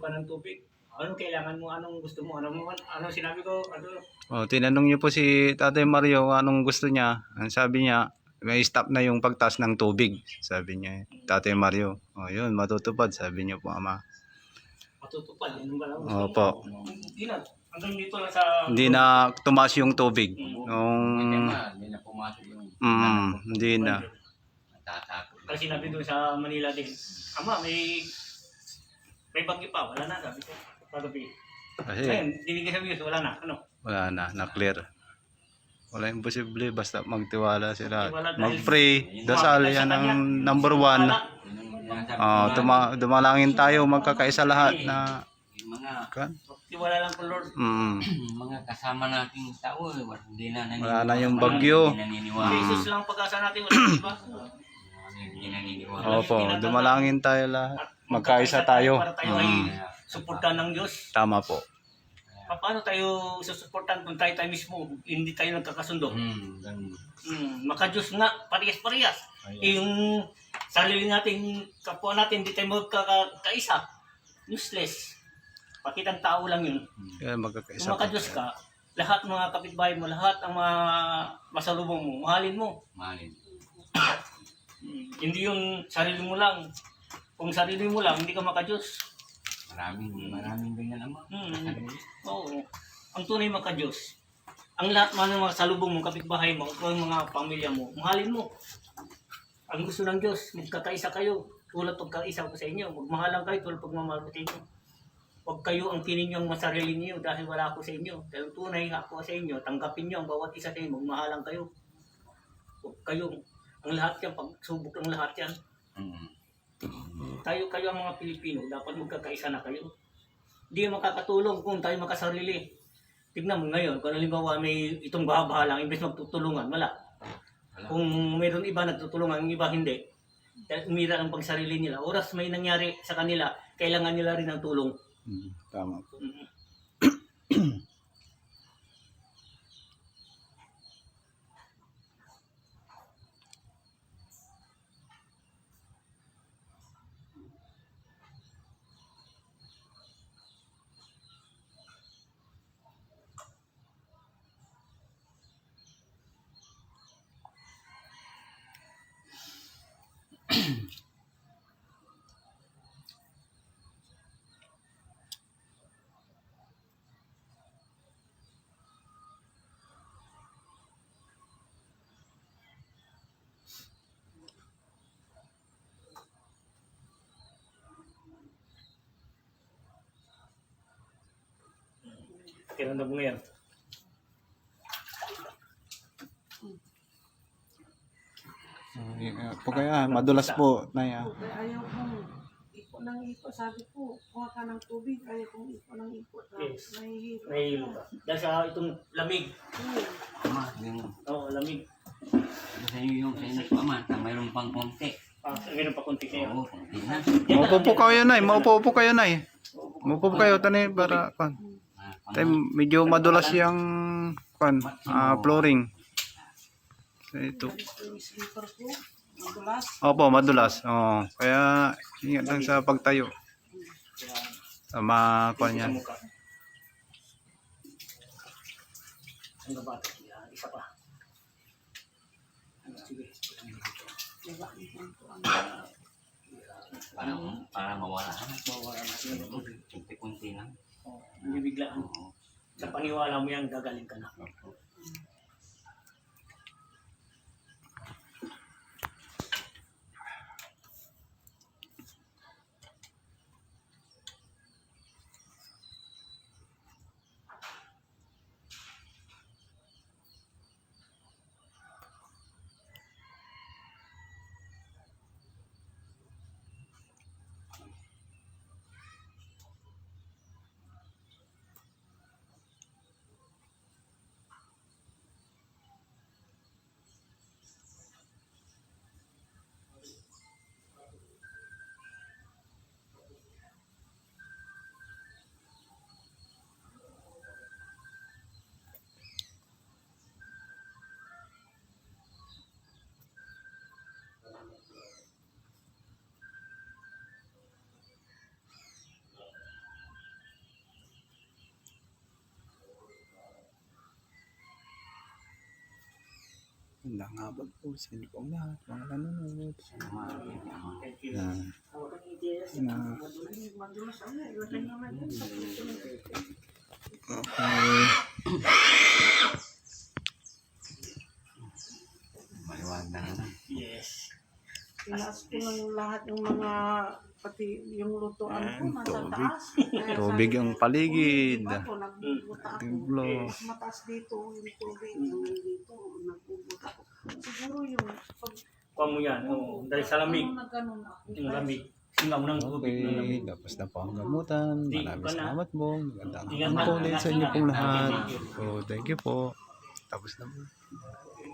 Ka ng tubig. Anong kailangan mo? Anong gusto mo? Ano sinabi ko? Ano? Oh, tinanong niyo po si Tatay Mario kung anong gusto niya. Ang sabi niya, may stop na yung pagtaas ng tubig. Sabi niya, Tatay Mario. Oh, yun, matutupad. Sabi niyo po, Ama. Matutupad. Yun ba lang? Opo. Hindi na. Hanggang dito lang sa... Hindi na tumaas yung tubig. Hindi na pumasok yung Hindi na. natatakot. Kasi sinabi doon sa Manila din, Ama, may bagyo pa. Wala na, sabi ko. Pagabi. Kasi Ngayon, dinigay sa news. Wala na. Ano? wala na clear. Wala imposible basta magtiwala sila. Magtiwala dahil- Mag-pray, dasal yan ang number one. Dumalangin tayo magkakaisa lahat na Yung mga kan. Tiwala lang po, Lord. mga kasama nating tao, hindi na naniniwala. Wala na yung bagyo. Hindi naniniwala. Jesus lang pag-asa natin. Wala na ba? Hindi naniniwala. Opo, dumalangin tayo lahat. Magkaisa tayo. Para tayo ay suportahan ng Diyos. Tama po. Paano tayo susuportahan kung tayo mismo hindi tayo nagkakasundo? Maka-Diyos nga, parehas-parehas. Yung sarili natin, kapwa natin, hindi tayo magkakaisa. Useless. Pakitang tao lang yun. Kaya magkakaisa Kung maka-Diyos ka, lahat mga kapitbahay mo, lahat ang mga masalubong mo, mahalin mo. Malin. Hindi yung sarili mo lang. Kung sarili mo lang, hindi ka maka-Diyos. Maraming ganyan naman. Oo. Ang tunay maka-Diyos. Ang lahat man ng mga salubong mo, kapitbahay mo, o mga pamilya mo, mahalin mo. Ang gusto ng Diyos, magkakaisa kayo. Tulad pagkaisa ko sa inyo. Magmahalan kayo tulad pagmamahal ko sa inyo. Huwag kayo ang pininyong masarili niyo dahil wala ako sa inyo. Dahil tunay ako sa inyo, tanggapin niyo ang bawat isa sa inyo. Magmahalan kayo. Huwag kayo. Ang lahat yan, pagsubok ng lahat yan. Kayo ang mga Pilipino, dapat magkakaisa na kayo. Hindi makakatulong kung tayo makasarili. Tignan mo ngayon, kung halimbawa may itong baha-baha lang, imbes magtutulungan, wala. Kung mayroon iba nagtutulungan, yung iba hindi. Dahil umira ang pagsarili nila. Oras may nangyari sa kanila, kailangan nila rin ng tulong. Tama po. Kinanda mo ngayon. Po kaya, madulas po na yan. Ayaw kong iko ng iko. Sabi ko, kuha ka ng tubig. Ayaw kong iko ng iko. Yes. Nahihilo. Nahihilo ka. Dahil sa itong lamig. Ama, Oo, lamig. sa iyo yung sa inyo po, ama, mayroon pang konti. Meron pa konti kayo. Oo, konti na. Maupo po kayo, Nay. Maupo po kayo, Nay. Maupo po kayo, Tanay, para kan. Tay, medyo madulas yung flooring. So, ito. Yung sleeper ko, madulas. Opo, madulas. Oo. Kaya ingat lang sa pagtayo. Tama ko Sa yan. mukha. Ang gabat. Isa pa. Sige. Para mawala. Mawala na siya. Kunti-kunti lang. Hindi biglaan. Sa paniwala mo yan, gagaling ka na. Magandang hapon po sa inyo pong lahat, mga nanonood. Thank you. Madulas ako na. Ilagay naman yun sa puso ng Okay. Maliwanag na. Yes. Tinaas ko ng lahat ng mga, pati yung lutuan ko, Ayan, nasa tubig. taas. Kaya Tubig sabi ang ko, paligid. "Uy, bago, nagbubuta ako. Templo. Mas mataas dito yung tubig. Yung dito, nagbubuta ako. Siguro yung pag Kuha mo yan. Oh, dahil sa lamig. nagganon ako. Yung lamig. Singaw ng tubig ng lamig. Okay, tapos na po ang gamutan. Di Maraming ka na. salamat po. Magandang Ingat hapon po na. ulit sa inyo pong lahat. Thank you. So, thank you po. Tapos na po.